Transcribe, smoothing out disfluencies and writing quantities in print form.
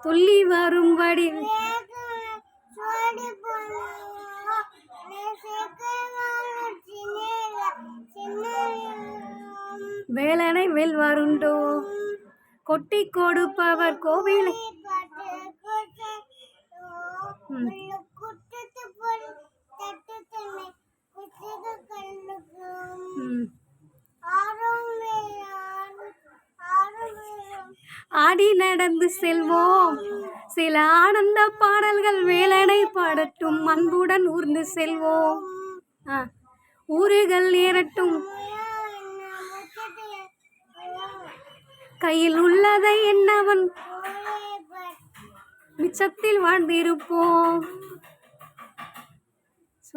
துள்ளி வரும்படி வேலனை வெல்வாருண்டோ கொட்டி கொடுப்பவர் கோவிலை ஆடி நடந்து செல்வோம் சில ஆனந்த பாடல்கள் வேலனை பாடட்டும் அன்புடன் ஊர்ந்து செல்வோம் ஊர்கள் ஏறட்டும் கையில் உள்ளதை என்னவன் மிச்சத்தில் வாழ்ந்திருப்போம்.